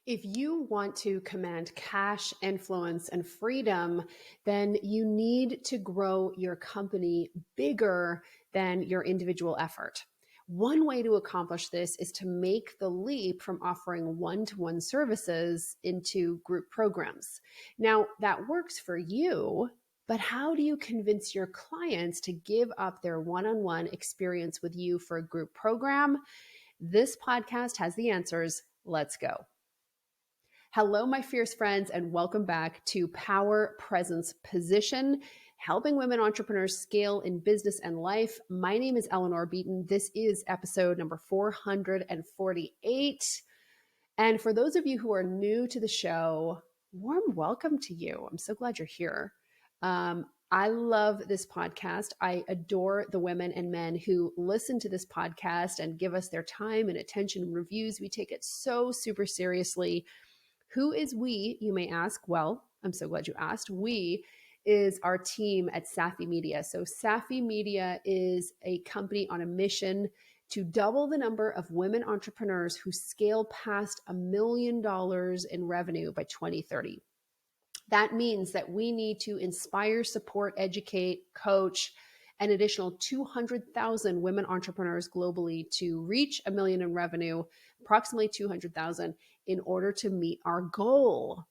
If you want to command cash, influence, and freedom, then you need to grow your company bigger than your individual effort. One way to accomplish this is to make the leap from offering one-to-one services into group programs. Now, that works for you, but how do you convince your clients to give up their one-on-one experience with you for a group program? This podcast has the answers. Let's go. Hello, my fierce friends, and welcome back to Power, Presence, Position, helping women entrepreneurs scale in business and life. My name is Eleanor Beaton. This is episode number 448. And for those of you who are new to the show, warm welcome to you. I'm so glad you're here. I love this podcast. I adore the women and men who listen to this podcast and give us their time and attention and reviews. We take it so super seriously. Who is we, you may ask? Well, I'm so glad you asked. We is our team at Safi Media. So Safi Media is a company on a mission to double the number of women entrepreneurs who scale past $1 million in revenue by 2030. That means that we need to inspire, support, educate, coach an additional 200,000 women entrepreneurs globally to reach $1 million in revenue, approximately 200,000, in order to meet our goal.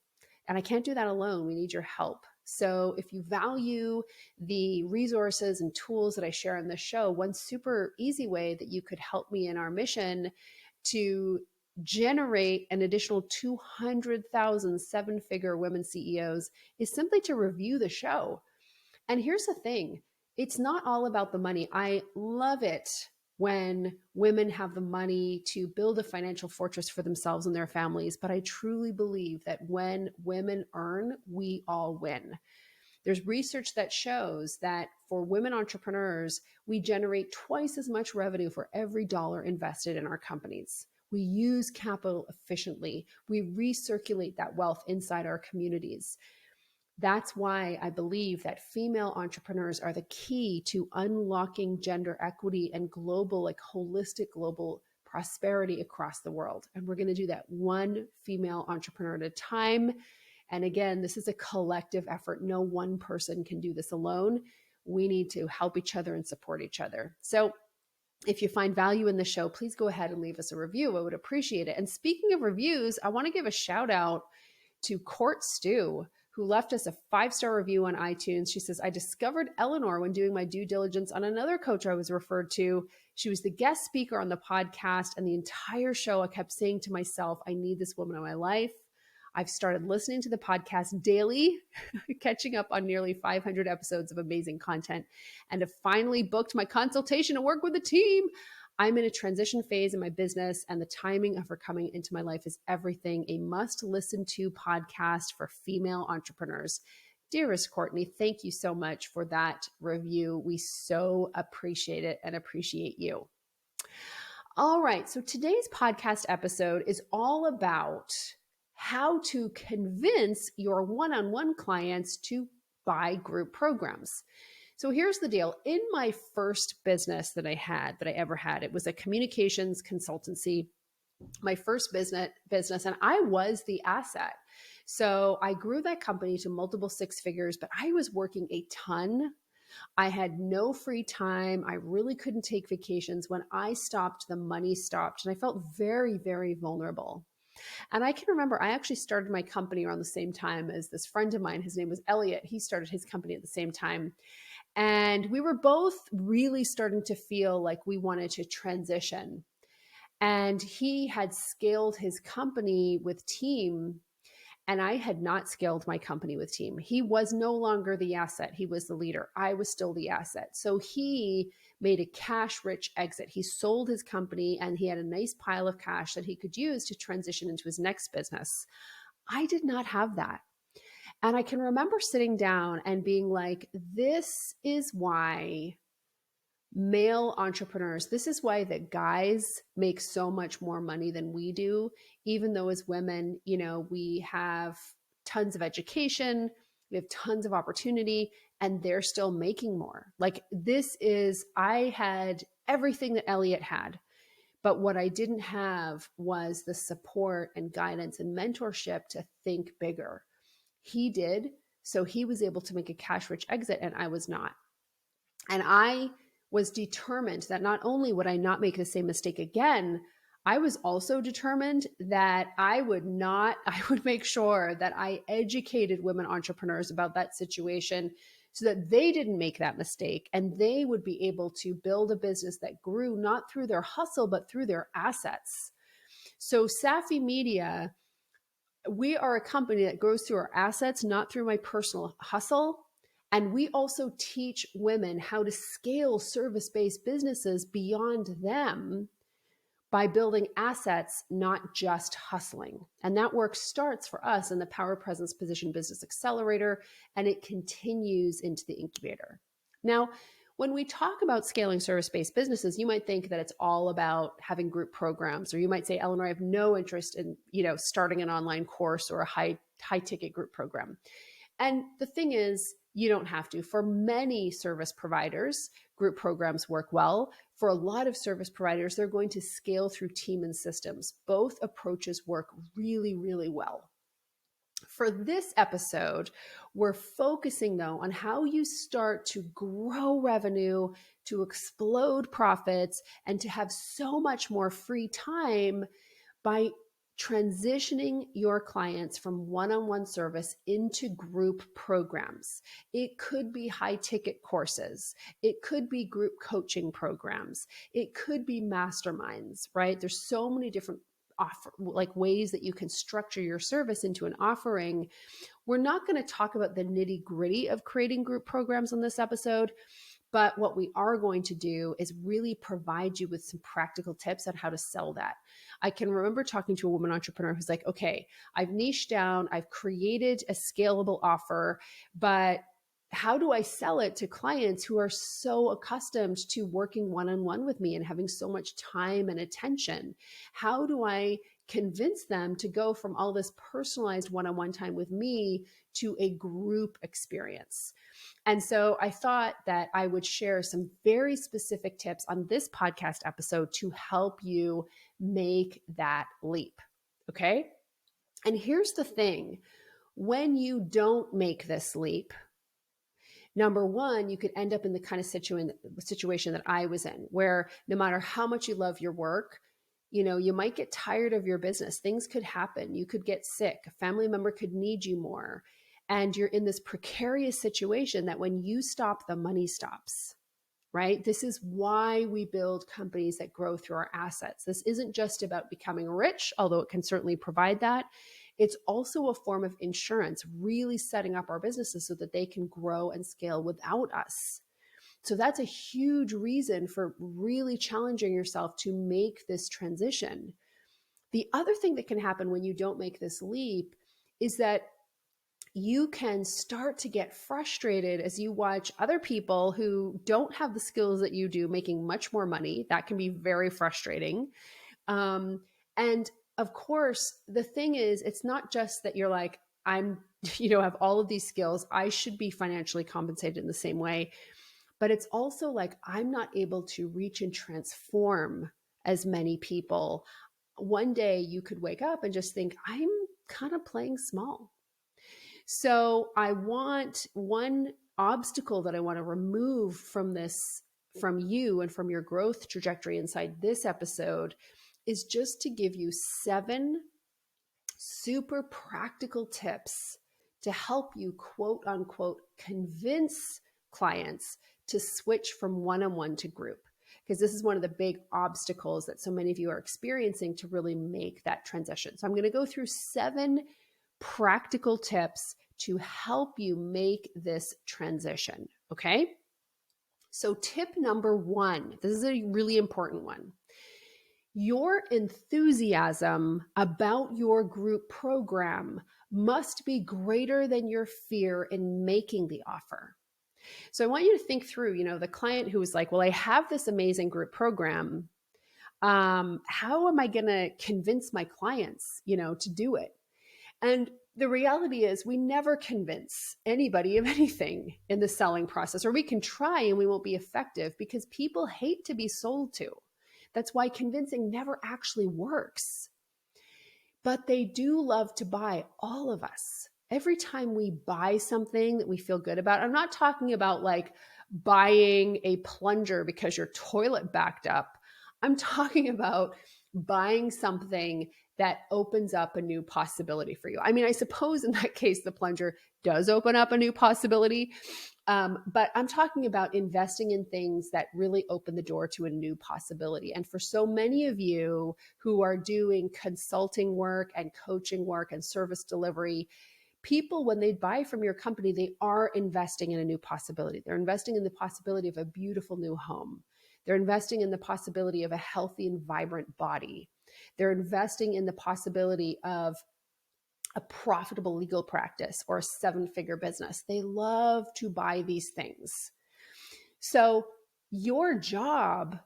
And I can't do that alone. We need your help. So if you value the resources and tools that I share on this show, one super easy way that you could help me in our mission to generate an additional 200,000 seven-figure women CEOs is simply to review the show. And here's the thing. It's not all about the money. I love it when women have the money to build a financial fortress for themselves and their families. But I truly believe that when women earn, we all win. There's research that shows that for women entrepreneurs, we generate twice as much revenue for every dollar invested in our companies. We use capital efficiently. We recirculate that wealth inside our communities. That's why I believe that female entrepreneurs are the key to unlocking gender equity and global, holistic global prosperity across the world. And we're going to do that one female entrepreneur at a time. And again, this is a collective effort. No one person can do this alone. We need to help each other and support each other. So if you find value in the show, please go ahead and leave us a review. I would appreciate it. And speaking of reviews, I want to give a shout out to Court Stew, who left us a 5-star review on iTunes. She says, I discovered Eleanor when doing my due diligence on another coach I was referred to. She was the guest speaker on the podcast, and the entire show I kept saying to myself, I need this woman in my life. I've started listening to the podcast daily, catching up on nearly 500 episodes of amazing content, and have finally booked my consultation to work with a team. I'm in a transition phase in my business, and the timing of her coming into my life is everything. A must listen to podcast for female entrepreneurs. Dearest Courtney, thank you so much for that review. We so appreciate it and appreciate you. All right. So today's podcast episode is all about how to convince your one-on-one clients to buy group programs. So here's the deal. In my first business that I ever had, it was a communications consultancy, my first business, and I was the asset. So I grew that company to multiple 6 figures, but I was working a ton. I had no free time. I really couldn't take vacations. When I stopped, the money stopped, and I felt very, very vulnerable. And I can remember I actually started my company around the same time as this friend of mine. His name was Elliot. He started his company at the same time. And we were both really starting to feel like we wanted to transition. And he had scaled his company with team, and I had not scaled my company with team. He was no longer the asset. He was the leader. I was still the asset. So he made a cash-rich exit. He sold his company, and he had a nice pile of cash that he could use to transition into his next business. I did not have that. And I can remember sitting down and being like, this is why male entrepreneurs, this is why the guys make so much more money than we do, even though as women, we have tons of education, we have tons of opportunity, and they're still making more. I had everything that Elliot had, But what I didn't have was the support and guidance and mentorship to think bigger. He did. So he was able to make a cash rich exit and I was not. And I was determined that not only would I not make the same mistake again, I was also determined that I would make sure that I educated women entrepreneurs about that situation so that they didn't make that mistake and they would be able to build a business that grew not through their hustle, but through their assets. So Safi Media, we are a company that grows through our assets, not through my personal hustle. And we also teach women how to scale service-based businesses beyond them by building assets, not just hustling. And that work starts for us in the Power Presence Position Business Accelerator, and it continues into the incubator. Now, when we talk about scaling service-based businesses, you might think that it's all about having group programs, or you might say, Eleanor, I have no interest in, starting an online course or a high ticket group program. And the thing is, you don't have to. For many service providers, group programs work well. For a lot of service providers, they're going to scale through team and systems. Both approaches work really, really well. For this episode, we're focusing though on how you start to grow revenue, to explode profits, and to have so much more free time by transitioning your clients from one-on-one service into group programs. It could be high ticket courses. It could be group coaching programs. It could be masterminds, right? There's so many different ways that you can structure your service into an offering. We're not going to talk about the nitty-gritty of creating group programs on this episode. But what we are going to do is really provide you with some practical tips on how to sell that. I can remember talking to a woman entrepreneur who's like, okay, I've niched down, I've created a scalable offer, but how do I sell it to clients who are so accustomed to working one-on-one with me and having so much time and attention? How do I convince them to go from all this personalized one-on-one time with me to a group experience? And so I thought that I would share some very specific tips on this podcast episode to help you make that leap. Okay. And here's the thing. When you don't make this leap, number one, you could end up in the kind of situation that I was in, where no matter how much you love your work, you might get tired of your business. Things could happen. You could get sick. A family member could need you more. And you're in this precarious situation that when you stop, the money stops, right? This is why we build companies that grow through our assets. This isn't just about becoming rich, although it can certainly provide that. It's also a form of insurance, really setting up our businesses so that they can grow and scale without us. So that's a huge reason for really challenging yourself to make this transition. The other thing that can happen when you don't make this leap is that you can start to get frustrated as you watch other people who don't have the skills that you do making much more money. That can be very frustrating. And of course, the thing is, it's not just that you're like, I'm, have all of these skills. I should be financially compensated in the same way. But it's also like, I'm not able to reach and transform as many people. One day you could wake up and just think, I'm kind of playing small. So I want one obstacle that I want to remove from you and from your growth trajectory inside this episode is just to give you 7 super practical tips to help you, quote unquote, convince clients to switch from one-on-one to group. Because this is one of the big obstacles that so many of you are experiencing to really make that transition. So I'm going to go through 7 practical tips to help you make this transition. Okay. So tip number 1, this is a really important one. Your enthusiasm about your group program must be greater than your fear in making the offer. So I want you to think through, the client who was like, well, I have this amazing group program. How am I going to convince my clients, to do it? And the reality is we never convince anybody of anything in the selling process, or we can try and we won't be effective because people hate to be sold to. That's why convincing never actually works. But they do love to buy, all of us. Every time we buy something that we feel good about, I'm not talking about like buying a plunger because your toilet backed up. I'm talking about buying something that opens up a new possibility for you. I mean, I suppose in that case, the plunger does open up a new possibility. But I'm talking about investing in things that really open the door to a new possibility. And for so many of you who are doing consulting work and coaching work and service delivery, people, when they buy from your company, they are investing in a new possibility. They're investing in the possibility of a beautiful new home. They're investing in the possibility of a healthy and vibrant body. They're investing in the possibility of a profitable legal practice or a 7-figure business. They love to buy these things. So your job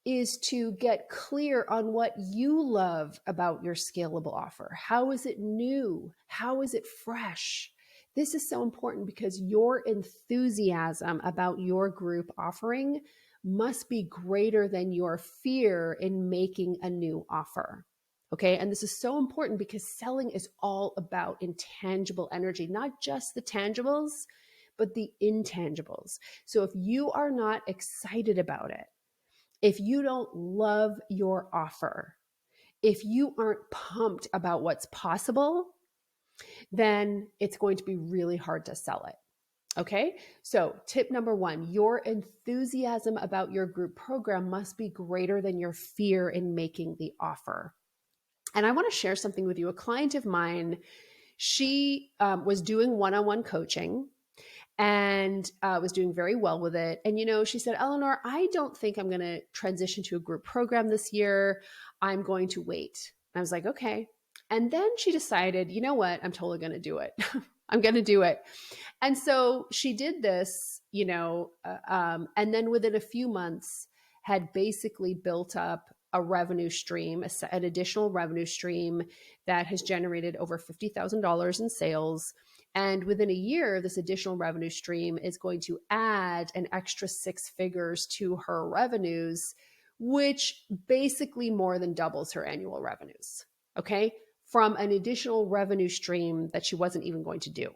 is to get clear on what you love about your scalable offer. How is it new? How is it fresh? This is so important because your enthusiasm about your group offering must be greater than your fear in making a new offer. Okay. And this is so important because selling is all about intangible energy, not just the tangibles, but the intangibles. So if you are not excited about it, if you don't love your offer, if you aren't pumped about what's possible, then it's going to be really hard to sell it. Okay, so tip number 1, your enthusiasm about your group program must be greater than your fear in making the offer. And I want to share something with you. A client of mine, she was doing one-on-one coaching and was doing very well with it. And, she said, Eleanor, I don't think I'm going to transition to a group program this year. I'm going to wait. I was like, okay. And then she decided, you know what? I'm totally going to do it. I'm going to do it. And so she did this, and then within a few months had basically built up a revenue stream, an additional revenue stream that has generated over $50,000 in sales. And within a year, this additional revenue stream is going to add an extra 6 figures to her revenues, which basically more than doubles her annual revenues, okay, from an additional revenue stream that she wasn't even going to do.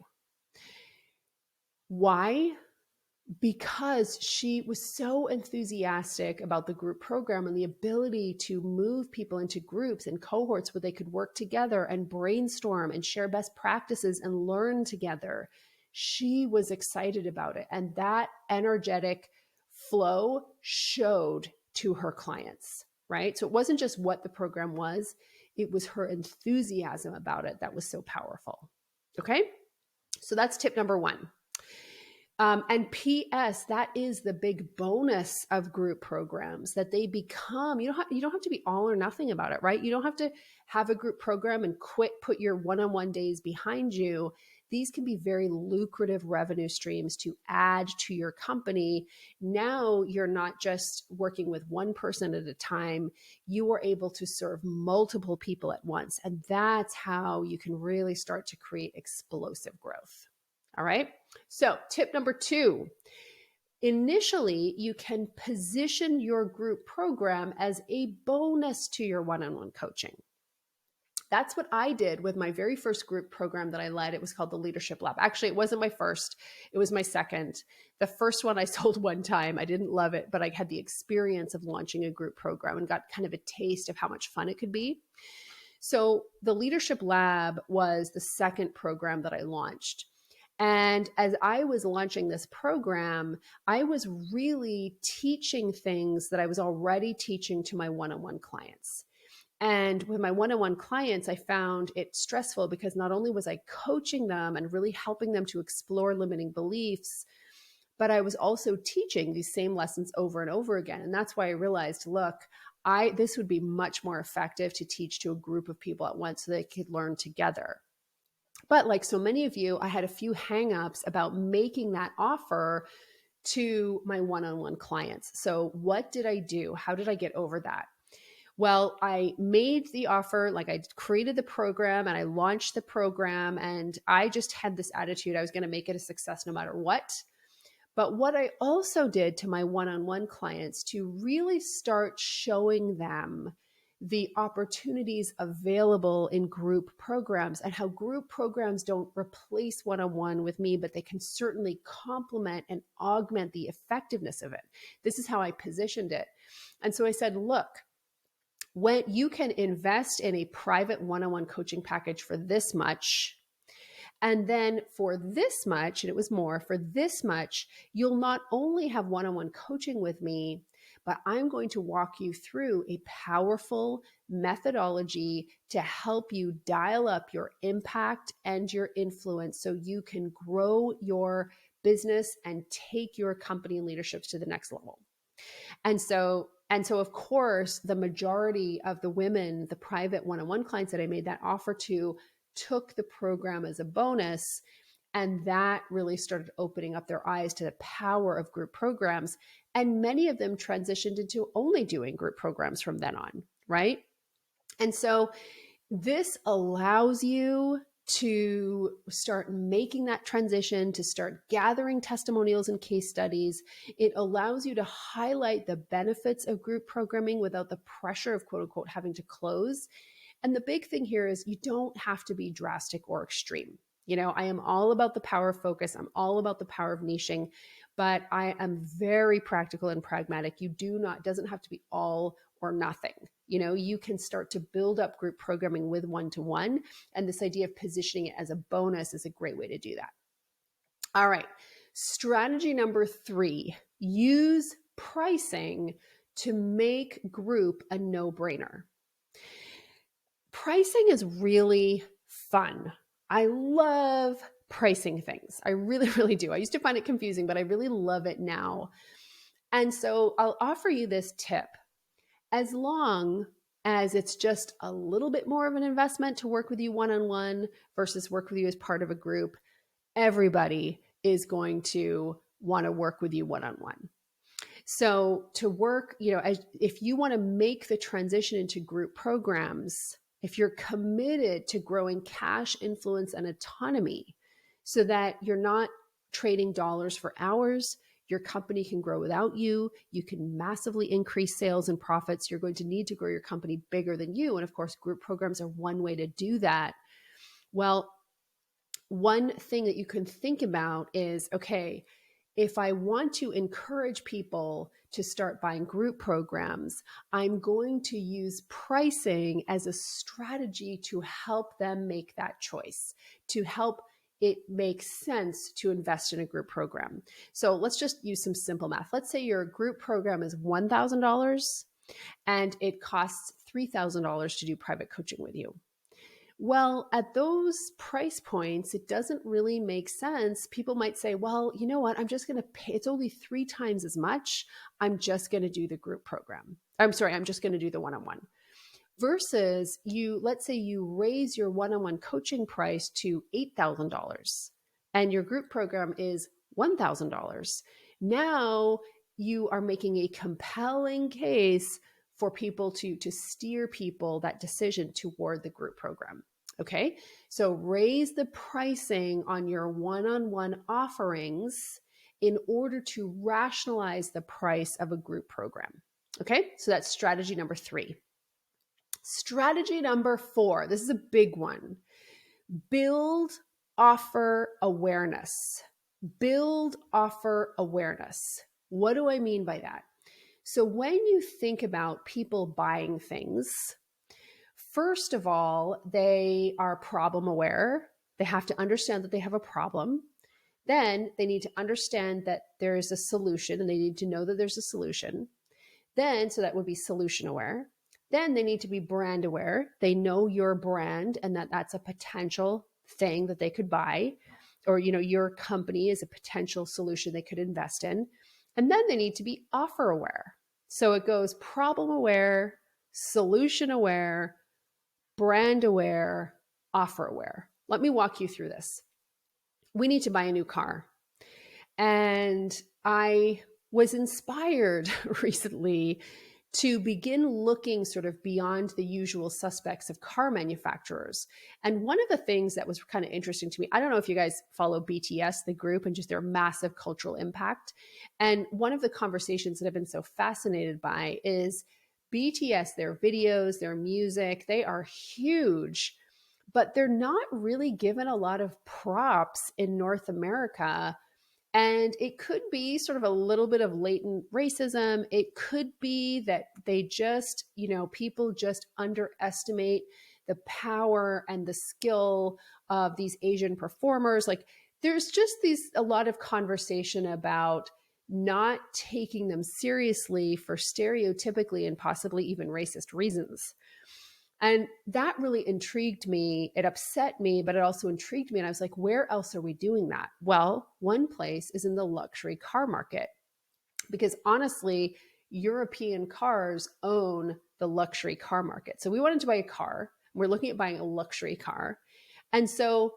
Why? Because she was so enthusiastic about the group program and the ability to move people into groups and cohorts where they could work together and brainstorm and share best practices and learn together. She was excited about it. And that energetic flow showed to her clients, right? So it wasn't just what the program was, it was her enthusiasm about it that was so powerful. Okay? So that's tip number 1. And PS, that is the big bonus of group programs, that they become, you don't have to be all or nothing about it, right? You don't have to have a group program and put your one-on-one days behind you. These can be very lucrative revenue streams to add to your company. Now you're not just working with one person at a time. You are able to serve multiple people at once. And that's how you can really start to create explosive growth. All right. So tip number 2, initially you can position your group program as a bonus to your one-on-one coaching. That's what I did with my very first group program that I led. It was called the Leadership Lab. Actually, it wasn't my first. It was my second. The first one I sold one time. I didn't love it, but I had the experience of launching a group program and got kind of a taste of how much fun it could be. So the Leadership Lab was the second program that I launched. And as I was launching this program, I was really teaching things that I was already teaching to my one-on-one clients. And with my one-on-one clients, I found it stressful because not only was I coaching them and really helping them to explore limiting beliefs, but I was also teaching these same lessons over and over again. And that's why I realized, look, this would be much more effective to teach to a group of people at once so they could learn together. But like so many of you, I had a few hangups about making that offer to my one-on-one clients. So what did I do? How did I get over that? Well, I made the offer, like I created the program and I launched the program, and I just had this attitude I was going to make it a success no matter what. But what I also did to my one-on-one clients to really start showing them the opportunities available in group programs and how group programs don't replace one-on-one with me, but they can certainly complement and augment the effectiveness of it. This is how I positioned it. And so I said, look, when you can invest in a private one-on-one coaching package for this much, and then for this much, and it was more, for this much, you'll not only have one-on-one coaching with me, but I'm going to walk you through a powerful methodology to help you dial up your impact and your influence so you can grow your business and take your company leadership to the next level. And so of course, the majority of the women, the private one-on-one clients that I made that offer to, took the program as a bonus. And that really started opening up their eyes to the power of group programs. And many of them transitioned into only doing group programs from then on, right? And so this allows you to start making that transition, to start gathering testimonials and case studies. It allows you to highlight the benefits of group programming without the pressure of quote unquote having to close. And the big thing here is you don't have to be drastic or extreme. You know, I am all about the power of focus. I'm all about the power of niching, but I am very practical and pragmatic. Doesn't have to be all or nothing. You know, you can start to build up group programming with one-to-one. And this idea of positioning it as a bonus is a great way to do that. All right. Strategy number 3, use pricing to make group a no-brainer. Pricing is really fun. I love pricing things. I really, really do. I used to find it confusing, but I really love it now. And so I'll offer you this tip. As long as it's just a little bit more of an investment to work with you one-on-one versus work with you as part of a group, everybody is going to want to work with you one-on-one. So to work, if you want to make the transition into group programs, if you're committed to growing cash, influence, and autonomy so that you're not trading dollars for hours, your company can grow without you, you can massively increase sales and profits, you're going to need to grow your company bigger than you. And of course, group programs are one way to do that. Well, one thing that you can think about is, okay, if I want to encourage people to start buying group programs, I'm going to use pricing as a strategy to help them make that choice, to help it make sense to invest in a group program. So let's just use some simple math. Let's say your group program is $1,000 and it costs $3,000 to do private coaching with you. Well, at those price points, it doesn't really make sense. People might say, well, you know what? I'm just going to pay. It's only 3 times as much. I'm just going to do the group program. I'm just going to do the one-on-one. Versus let's say you raise your one-on-one coaching price to $8,000 and your group program is $1,000. Now you are making a compelling case for people to steer people that decision toward the group program. Okay. So raise the pricing on your one-on-one offerings in order to rationalize the price of a group program. Okay. So that's strategy number 3. Strategy number 4. This is a big one. Build offer awareness. Build offer awareness. What do I mean by that? So when you think about people buying things, first of all, they are problem aware. They have to understand that they have a problem. Then they need to understand that there is a solution and they need to know that there's a solution. Then, so that would be solution aware. Then they need to be brand aware. They know your brand and that that's a potential thing that they could buy, or, your company is a potential solution they could invest in. And then they need to be offer aware. So it goes problem aware, solution aware, brand aware, offer aware. Let me walk you through this. We need to buy a new car. And I was inspired recently to begin looking sort of beyond the usual suspects of car manufacturers. And one of the things that was kind of interesting to me, I don't know if you guys follow BTS, the group, and just their massive cultural impact. And one of the conversations that I've been so fascinated by is BTS, their videos, their music, they are huge, but they're not really given a lot of props in North America. And it could be sort of a little bit of latent racism. It could be that they just, people just underestimate the power and the skill of these Asian performers. Like there's just a lot of conversation about not taking them seriously for stereotypically and possibly even racist reasons. And that really intrigued me. It upset me, but it also intrigued me. And I was like, where else are we doing that? Well, one place is in the luxury car market, because honestly, European cars own the luxury car market. So we wanted to buy a car. We're looking at buying a luxury car. And so,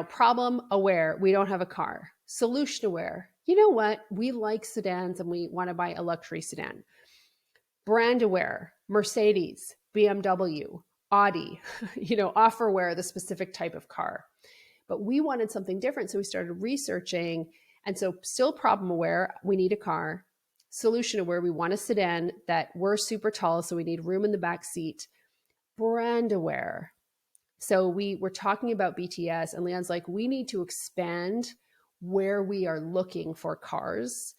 problem aware, we don't have a car. Solution aware, you know what? We like sedans and we want to buy a luxury sedan. Brand aware, Mercedes, BMW, Audi, offer aware, the specific type of car. But we wanted something different. So we started researching. And so still problem aware, we need a car. Solution aware, we want a sedan that we're super tall, so we need room in the back seat. Brand aware. So we were talking about BTS and Leon's like, we need to expand where we are looking for cars.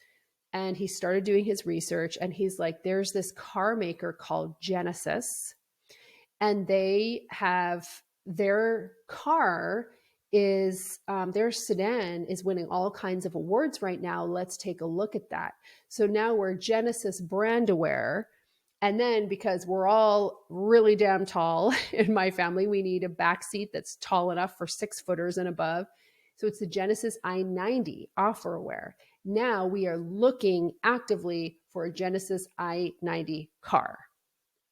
And he started doing his research and he's like, there's this car maker called Genesis, and they have their car is their sedan is winning all kinds of awards right now. Let's take a look at that. So now we're Genesis brand aware. And then because we're all really damn tall in my family, we need a back seat that's tall enough for 6-footers and above. So it's the Genesis i90 offer aware. Now we are looking actively for a Genesis i90 car.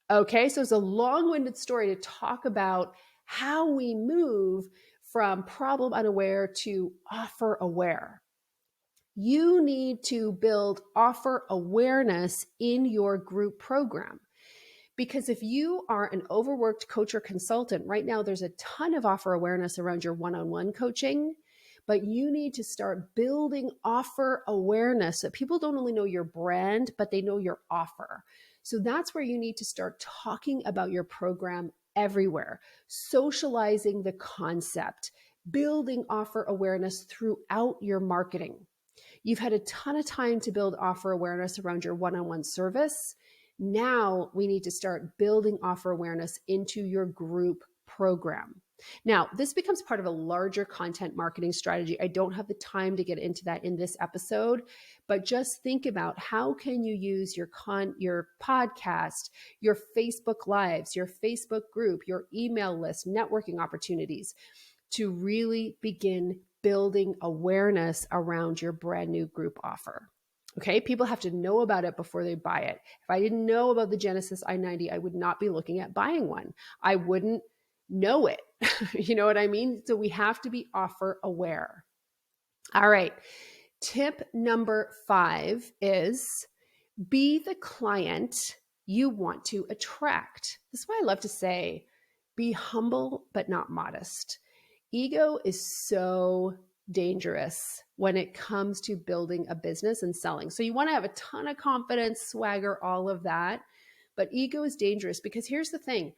Okay, so it's a long-winded story to talk about how we move from problem unaware to offer aware. You need to build offer awareness in your group program. Because if you are an overworked coach or consultant, right now there's a ton of offer awareness around your one-on-one coaching, but you need to start building offer awareness so people don't only know your brand, but they know your offer. So that's where you need to start talking about your program everywhere, socializing the concept, building offer awareness throughout your marketing. You've had a ton of time to build offer awareness around your one-on-one service. Now we need to start building offer awareness into your group program. Now, this becomes part of a larger content marketing strategy. I don't have the time to get into that in this episode, but just think about how can you use your podcast, your Facebook Lives, your Facebook group, your email list, networking opportunities to really begin building awareness around your brand new group offer. Okay, people have to know about it before they buy it. If I didn't know about the Genesis i90, I would not be looking at buying one. I wouldn't know it. You know what I mean? So we have to be offer aware. All right. Tip number 5 is be the client you want to attract. This is why I love to say, be humble, but not modest. Ego is so dangerous when it comes to building a business and selling. So you want to have a ton of confidence, swagger, all of that. But ego is dangerous because here's the thing.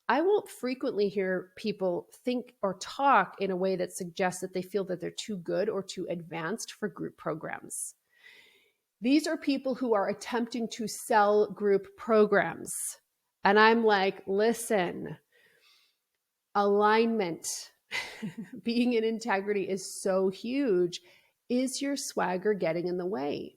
I won't frequently hear people think or talk in a way that suggests that they feel that they're too good or too advanced for group programs. These are people who are attempting to sell group programs. And I'm like, listen, alignment, being in integrity is so huge. Is your swagger getting in the way?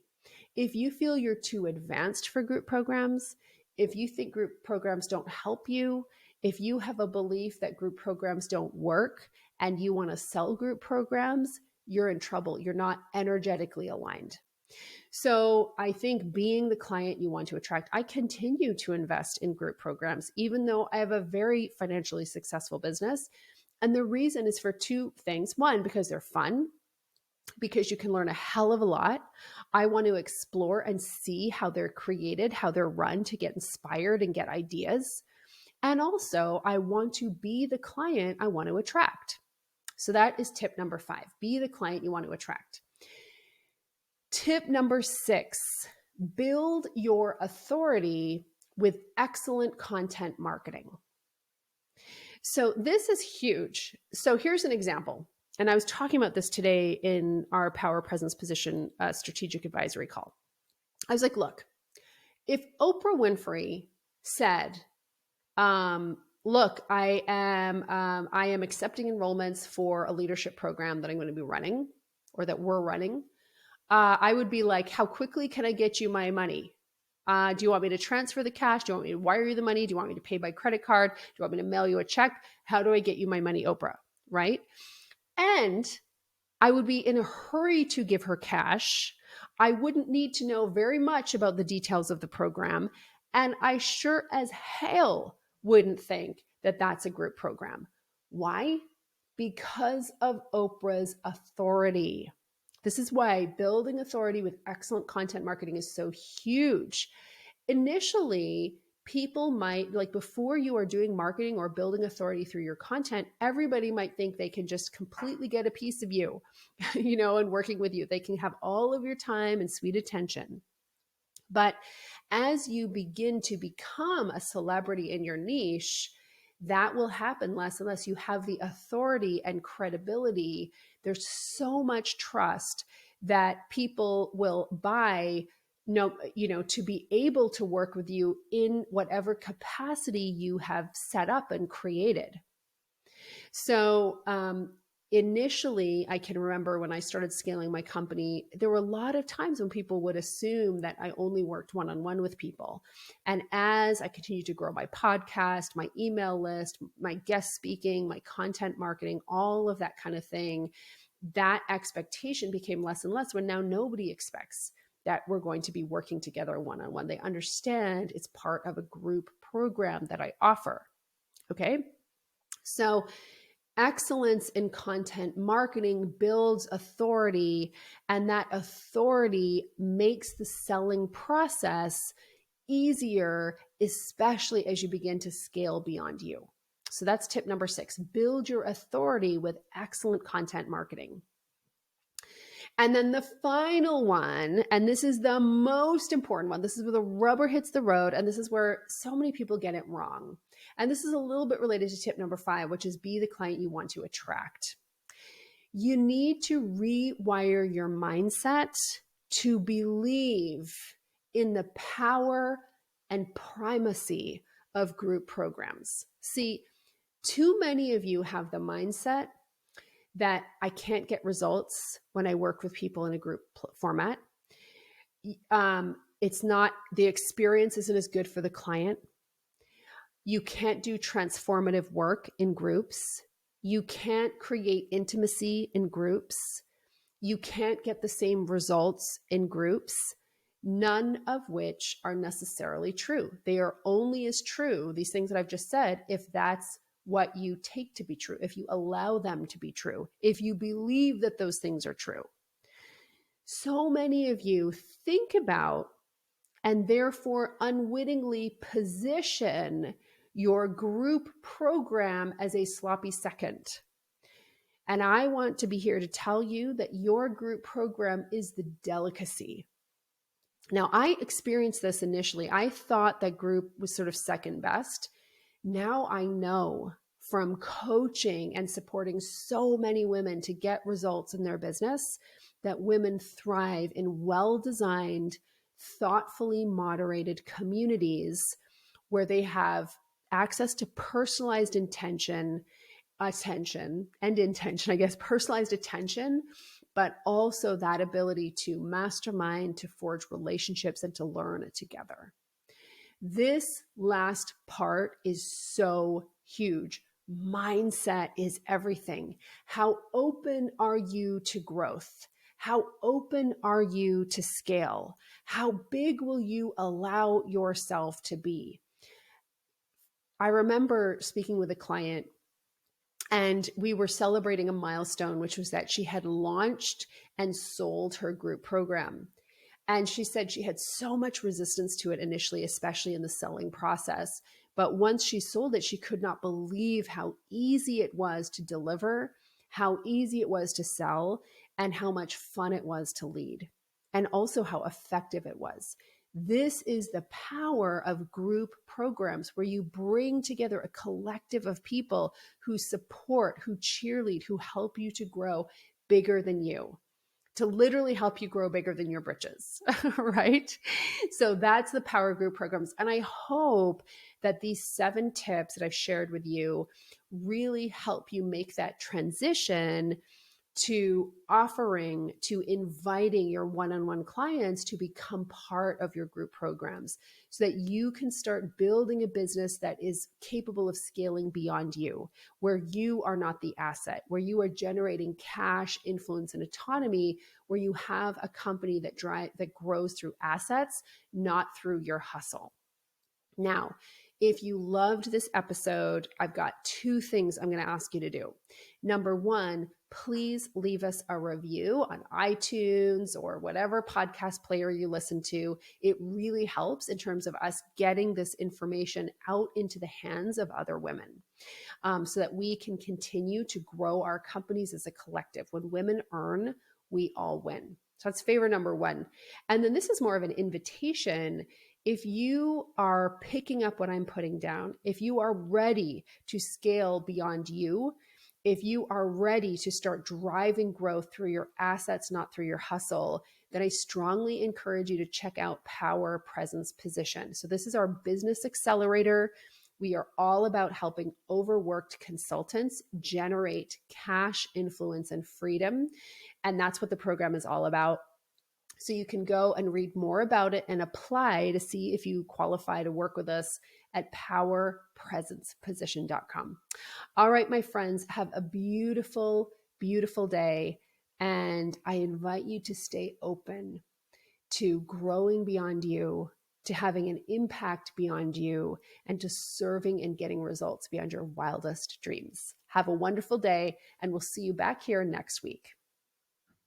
If you feel you're too advanced for group programs, if you think group programs don't help you, if you have a belief that group programs don't work and you want to sell group programs, you're in trouble. You're not energetically aligned. So I think being the client you want to attract, I continue to invest in group programs, even though I have a very financially successful business. And the reason is for 2 things. 1, because they're fun. because you can learn a hell of a lot. I want to explore and see how they're created, how they're run, to get inspired and get ideas. And also, I want to be the client I want to attract. So that is tip number 5. Be the client you want to attract. Tip number 6, build your authority with excellent content marketing. So this is huge. So here's an example. And I was talking about this today in our Power Presence Position strategic advisory call. I was like, look, if Oprah Winfrey said, look, I am accepting enrollments for a leadership program that I'm going to be running, or that we're running, I would be like, how quickly can I get you my money? Do you want me to transfer the cash? Do you want me to wire you the money? Do you want me to pay by credit card? Do you want me to mail you a check? How do I get you my money, Oprah? Right? And I would be in a hurry to give her cash. I wouldn't need to know very much about the details of the program. And I sure as hell wouldn't think that that's a group program. Why? Because of Oprah's authority. This is why building authority with excellent content marketing is so huge. Initially, people might, like, before you are doing marketing or building authority through your content, everybody might think they can just completely get a piece of you, and working with you. They can have all of your time and sweet attention. But as you begin to become a celebrity in your niche, that will happen less and less. You have the authority and credibility. There's so much trust that people will buy, to be able to work with you in whatever capacity you have set up and created. So initially, I can remember when I started scaling my company, there were a lot of times when people would assume that I only worked one-on-one with people. And as I continued to grow my podcast, my email list, my guest speaking, my content marketing, all of that kind of thing, that expectation became less and less, when now nobody expects that we're going to be working together one-on-one. They understand it's part of a group program that I offer. Okay. So excellence in content marketing builds authority, and that authority makes the selling process easier, especially as you begin to scale beyond you. So that's tip number 6, build your authority with excellent content marketing. And then the final one, and this is the most important one, this is where the rubber hits the road, and this is where so many people get it wrong. And this is a little bit related to tip number 5, which is be the client you want to attract. You need to rewire your mindset to believe in the power and primacy of group programs. See, too many of you have the mindset that I can't get results when I work with people in a group format. It's not, the experience isn't as good for the client. You can't do transformative work in groups. You can't create intimacy in groups. You can't get the same results in groups, none of which are necessarily true. They are only as true, these things that I've just said, if that's what you take to be true, if you allow them to be true, if you believe that those things are true. So many of you think about and therefore unwittingly position your group program as a sloppy second. And I want to be here to tell you that your group program is the delicacy. Now, I experienced this initially. I thought that group was sort of second best. Now I know from coaching and supporting so many women to get results in their business that women thrive in well-designed, thoughtfully moderated communities where they have access to personalized attention, I guess, personalized attention, but also that ability to mastermind, to forge relationships, and to learn together. This last part is so huge. Mindset is everything. How open are you to growth? How open are you to scale? How big will you allow yourself to be? I remember speaking with a client, And we were celebrating a milestone, which was that she had launched and sold her group program. And she said she had so much resistance to it initially, especially in the selling process. But once she sold it, she could not believe how easy it was to deliver, how easy it was to sell, and how much fun it was to lead, and also how effective it was. This is the power of group programs where you bring together a collective of people who support, who cheerlead, who help you to grow bigger than you, to literally help you grow bigger than your britches, right? So that's the power group programs. And I hope that these 7 tips that I've shared with you really help you make that transition to offering, to inviting your one-on-one clients to become part of your group programs so that you can start building a business that is capable of scaling beyond you, where you are not the asset, where you are generating cash, influence, and autonomy, where you have a company that grows through assets, not through your hustle. Now, if you loved this episode, I've got 2 things I'm going to ask you to do. Number 1, please leave us a review on iTunes or whatever podcast player you listen to. It really helps in terms of us getting this information out into the hands of other women, so that we can continue to grow our companies as a collective. When women earn, we all win. So that's favor number 1. And then this is more of an invitation. If you are picking up what I'm putting down, if you are ready to scale beyond you, if you are ready to start driving growth through your assets, not through your hustle, then I strongly encourage you to check out Power Presence Position. So this is our business accelerator. We are all about helping overworked consultants generate cash, influence, and freedom. And that's what the program is all about. So you can go and read more about it and apply to see if you qualify to work with us at powerpresenceposition.com. All right, my friends, have a beautiful, beautiful day. And I invite you to stay open to growing beyond you, to having an impact beyond you, and to serving and getting results beyond your wildest dreams. Have a wonderful day, and we'll see you back here next week.